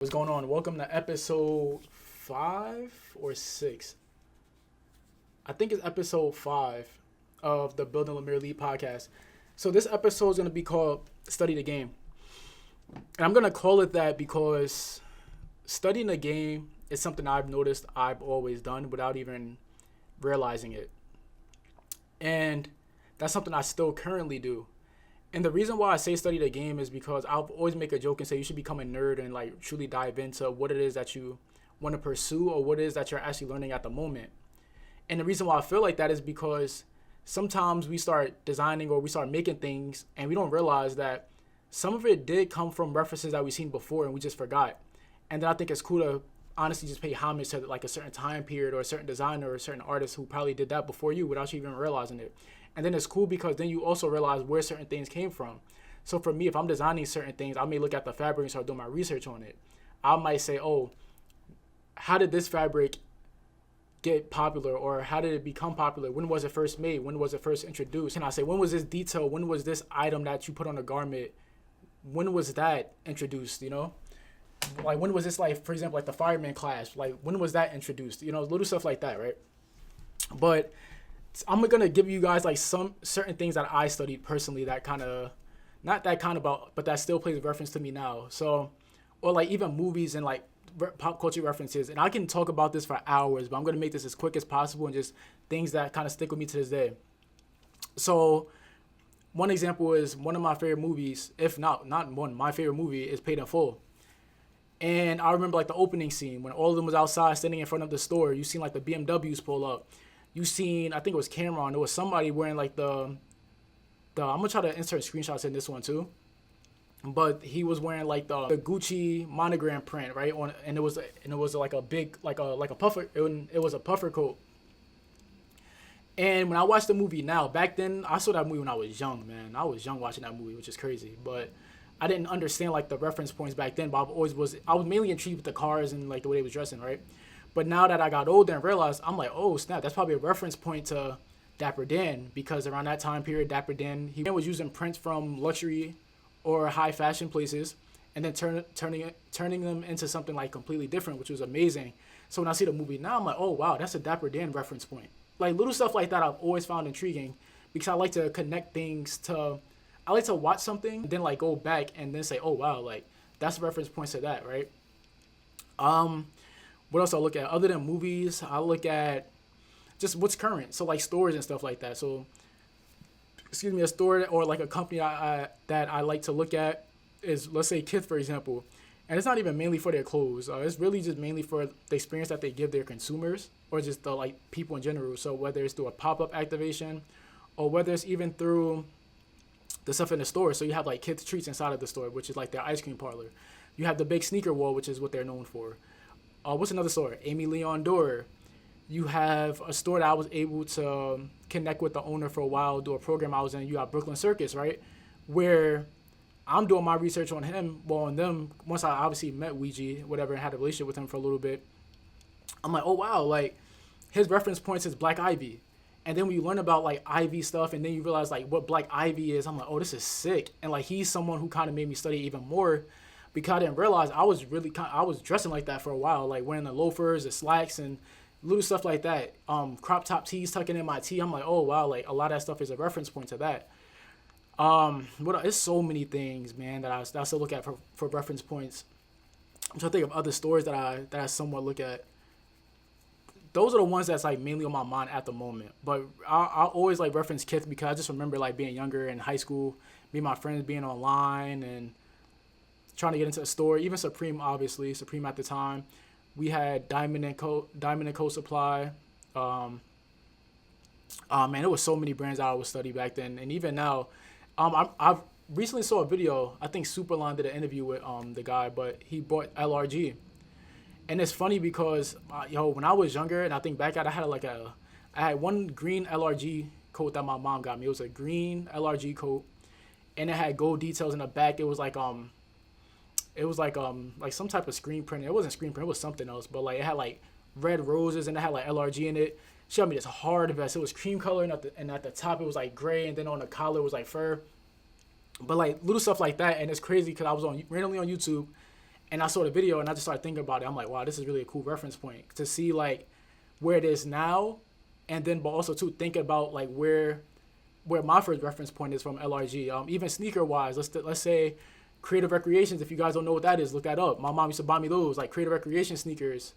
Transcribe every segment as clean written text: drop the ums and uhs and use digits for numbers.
What's going on? Welcome to episode 5 or 6. I think it's episode 5 of the Building LamierLee podcast. So this episode is going to be called Study the Game. And I'm going to call it that because studying the game is something I've noticed I've always done without even realizing it. And that's something I still currently do. And the reason why I say study the game is because I'll always make a joke and say you should become a nerd and like truly dive into what it is that you want to pursue or what it is that you're actually learning at the moment. And the reason why I feel like that is because sometimes we start designing or we start making things and we don't realize that some of it did come from references that we've seen before and we just forgot. And then I think it's cool to honestly just pay homage to like a certain time period or a certain designer or a certain artist who probably did that before you without you even realizing it. And then it's cool because then you also realize where certain things came from. So for me, if I'm designing certain things, I may look at the fabric and start doing my research on it. I might say, oh, how did this fabric get popular, or how did it become popular? When was it first made? When was it first introduced? And I say, when was this detail? When was this item that you put on a garment? When was that introduced, Like when was this, like, for example, like the fireman class, like when was that introduced? Little stuff like that, right? But I'm gonna give you guys like some certain things that I studied personally that kind of, not that kind of about, but that still plays a reference to me now. So, or like even movies and like pop culture references. And I can talk about this for hours, but I'm gonna make this as quick as possible and just things that kind of stick with me to this day. So, one example is one of my favorite movies, if not one, my favorite movie is Paid in Full. And I remember like the opening scene when all of them was outside standing in front of the store. You seen like the BMWs pull up. You seen, I think it was Cameron. There was somebody wearing like the. I'm gonna try to insert screenshots in this one too. But he was wearing like the Gucci monogram print, right? And it was like a big like a puffer. It was a puffer coat. And when I watched the movie now, back then I saw that movie when I was young, man. I was young watching that movie, which is crazy. But I didn't understand like the reference points back then. But I was mainly intrigued with the cars and like the way they was dressing, right? But now that I got older and realized, I'm like, oh snap, that's probably a reference point to Dapper Dan, because around that time period, Dapper Dan, he was using prints from luxury or high fashion places and then turning them into something like completely different, which was amazing. So when I see the movie now, I'm like, oh wow, that's a Dapper Dan reference point. Like little stuff like that I've always found intriguing because I like to connect things to, I like to watch something, then like go back and then say, oh wow, like that's reference points to that, right? What else I look at? Other than movies, I look at just what's current. So like stores and stuff like that. So, a store or like a company that I like to look at is, let's say, Kith, for example. And it's not even mainly for their clothes. It's really just mainly for the experience that they give their consumers or just the like people in general. So whether it's through a pop-up activation or whether it's even through the stuff in the store. So you have like Kith Treats inside of the store, which is like their ice cream parlor. You have the big sneaker wall, which is what they're known for. What's another store? Amy Leon Door. You have a store that I was able to connect with the owner for a while, do a program I was in. You got Brooklyn Circus, right? Where I'm doing my research on him, well, on them. Once I obviously met Ouija, whatever, and had a relationship with him for a little bit, I'm like, oh wow, like his reference points is Black Ivy. And then when you learn about like Ivy stuff and then you realize like what Black Ivy is, I'm like, oh, this is sick. And like he's someone who kind of made me study even more, because I didn't realize I was dressing like that for a while, like wearing the loafers, the slacks, and little stuff like that. Crop top tees tucking in my tee. I'm like, oh wow, like a lot of that stuff is a reference point to that. There's so many things, man, that I still look at for reference points. I'm trying to think of other stores that I somewhat look at. Those are the ones that's like mainly on my mind at the moment. But I always like reference Kith because I just remember like being younger in high school, me and my friends being online and trying to get into a store. Even Supreme, obviously. Supreme at the time. We had Diamond and Co Supply. Man, there was so many brands I would study back then. And even now, I've recently saw a video. I think Superline did an interview with the guy, but he bought LRG. And it's funny because, when I was younger, and I think back at I had one green LRG coat that my mom got me. It was a green LRG coat, and it had gold details in the back. It was like some type of screen print. It wasn't screen print. It was something else. But like it had like red roses and it had like LRG in it. She got me this hard vest. It was cream color and at the top it was like gray, and then on the collar it was like fur. But like little stuff like that, and it's crazy because I was randomly on YouTube, And I saw the video and I just started thinking about it. I'm like, wow, this is really a cool reference point to see like where it is now, and then but also too thinking about like where my first reference point is from LRG. Even sneaker wise, let's say Creative Recreations. If you guys don't know what that is, look that up. My mom used to buy me those like Creative Recreation sneakers.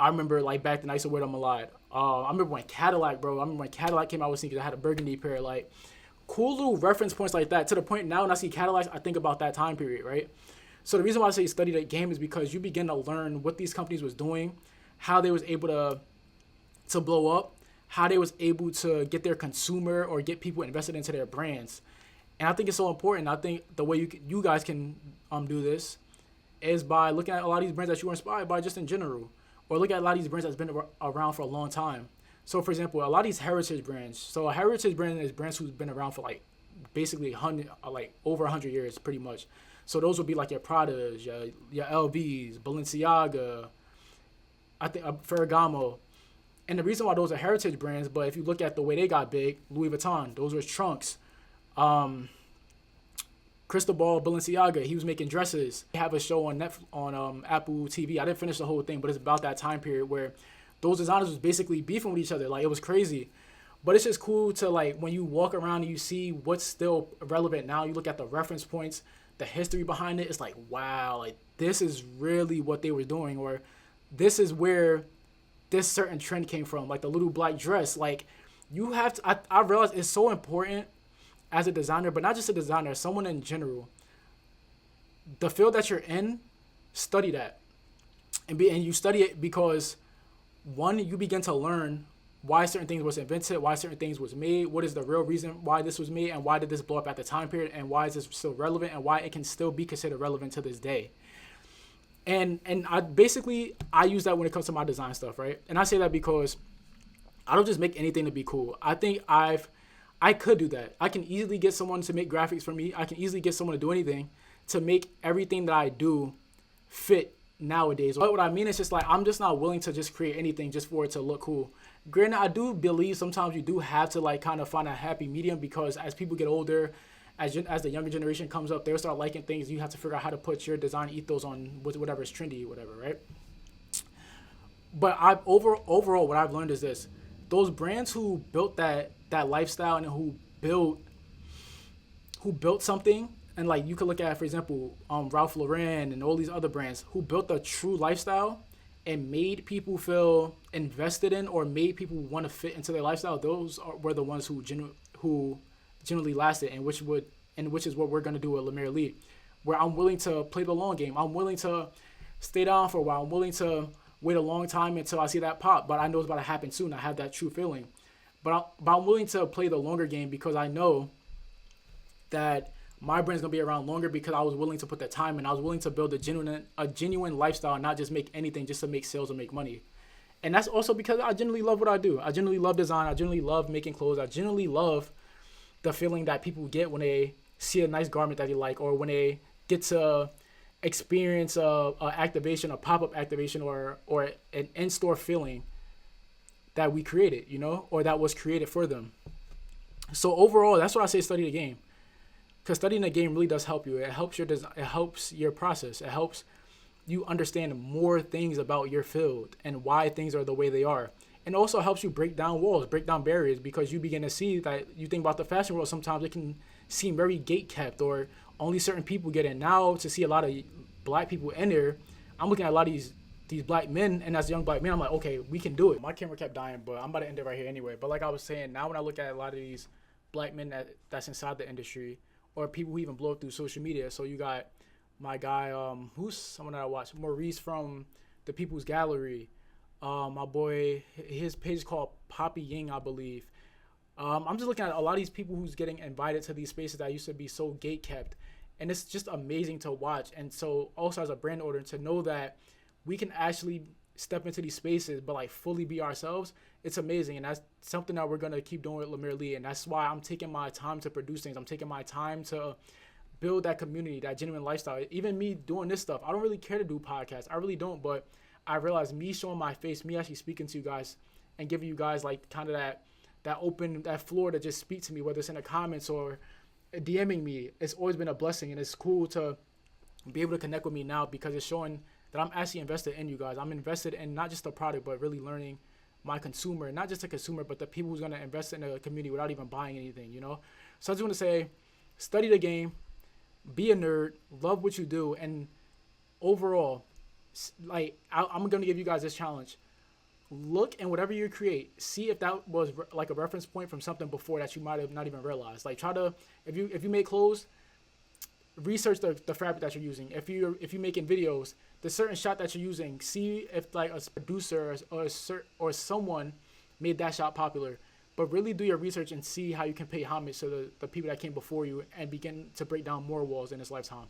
I remember like back then I used to wear them a lot. I remember when Cadillac, bro. I remember when Cadillac came out with sneakers. I had a burgundy pair. Like cool little reference points like that. To the point now when I see Cadillacs, I think about that time period, right? So the reason why I say study the game is because you begin to learn what these companies was doing, how they was able to blow up, how they was able to get their consumer or get people invested into their brands. And I think it's so important. I think the way you guys can do this is by looking at a lot of these brands that you were inspired by just in general, or look at a lot of these brands that's been around for a long time. So for example, a lot of these heritage brands. So a heritage brand is brands who's been around for like basically over 100 years pretty much. So those would be like your Pradas, your LVs, Balenciaga, I think Ferragamo. And the reason why those are heritage brands, but if you look at the way they got big, Louis Vuitton, those were trunks. Cristobal Balenciaga, he was making dresses. They have a show on Apple TV. I didn't finish the whole thing, but it's about that time period where those designers was basically beefing with each other. Like it was crazy. But it's just cool to like when you walk around and you see what's still relevant now, you look at the reference points, the history behind it, it's like, wow, like this is really what they were doing, or this is where this certain trend came from, like the little black dress. Like you have to, I realize it's so important as a designer, but not just a designer, someone in general. The field that you're in, study that. And you study it because one, you begin to learn why certain things was invented, why certain things was made, what is the real reason why this was made, and why did this blow up at the time period, and why is this still relevant, and why it can still be considered relevant to this day. And I use that when it comes to my design stuff, right? And I say that because I don't just make anything to be cool. I think I could do that. I can easily get someone to make graphics for me. I can easily get someone to do anything to make everything that I do fit nowadays. But what I mean is just like I'm just not willing to just create anything just for it to look cool. Granted, I do believe sometimes you do have to like kind of find a happy medium, because as people get older, as the younger generation comes up, they'll start liking things. You have to figure out how to put your design ethos on whatever is trendy, whatever, right? But overall, what I've learned is this: those brands who built that lifestyle and who built something, and like you could look at, for example, Ralph Lauren and all these other brands who built a true lifestyle and made people feel invested in, or made people want to fit into their lifestyle. Were the ones who generally lasted, and which is what we're gonna do at LamierLee, where I'm willing to play the long game. I'm willing to stay down for a while. I'm willing to wait a long time until I see that pop, but I know it's about to happen soon. I have that true feeling, but I'm willing to play the longer game because I know that my brand's gonna be around longer, because I was willing to put that time in. I was willing to build a genuine lifestyle, and not just make anything just to make sales or make money. And that's also because I genuinely love what I do. I genuinely love design. I genuinely love making clothes. I genuinely love the feeling that people get when they see a nice garment that they like, or when they get to experience a activation, a pop-up activation, or an in-store feeling that we created, or that was created for them. So overall, that's what I say: study the game. Because studying the game really does help you. It helps your design. It helps your process. It helps you understand more things about your field and why things are the way they are. And also helps you break down walls, break down barriers, because you begin to see that you think about the fashion world. Sometimes it can seem very gate-kept, or only certain people get in. Now, to see a lot of black people in there, I'm looking at a lot of these black men, and as young black men, I'm like, okay, we can do it. My camera kept dying, but I'm about to end it right here anyway. But like I was saying, now when I look at a lot of these black men that's inside the industry, or people who even blow up through social media. So you got my guy, who's someone that I watch, Maurice from the People's Gallery. My boy, his page is called Poppy Ying, I believe. I'm just looking at a lot of these people who's getting invited to these spaces that used to be so gate kept. And it's just amazing to watch. And so also as a brand owner, to know that we can actually step into these spaces, but like fully be ourselves, it's amazing. And that's something that we're going to keep doing with LamierLee. And that's why I'm taking my time to produce things. I'm taking my time to build that community, that genuine lifestyle. Even me doing this stuff, I don't really care to do podcasts. I really don't. But I realize me showing my face, me actually speaking to you guys and giving you guys like kind of that floor to just speak to me, whether it's in the comments or DMing me, it's always been a blessing. And it's cool to be able to connect with me now, because it's showing that I'm actually invested in you guys. I'm invested in not just the product, but really learning my consumer, not just the consumer, but the people who's going to invest in the community without even buying anything, you know? So I just want to say, study the game, be a nerd, love what you do, and overall, like, I'm going to give you guys this challenge. Look, and whatever you create, see if that was like a reference point from something before that you might have not even realized. Like, try to, if you make clothes, research the fabric that you're using. If you're making videos, the certain shot that you're using, see if like a producer or someone made that shot popular. But really do your research and see how you can pay homage to the people that came before you and begin to break down more walls in this lifetime.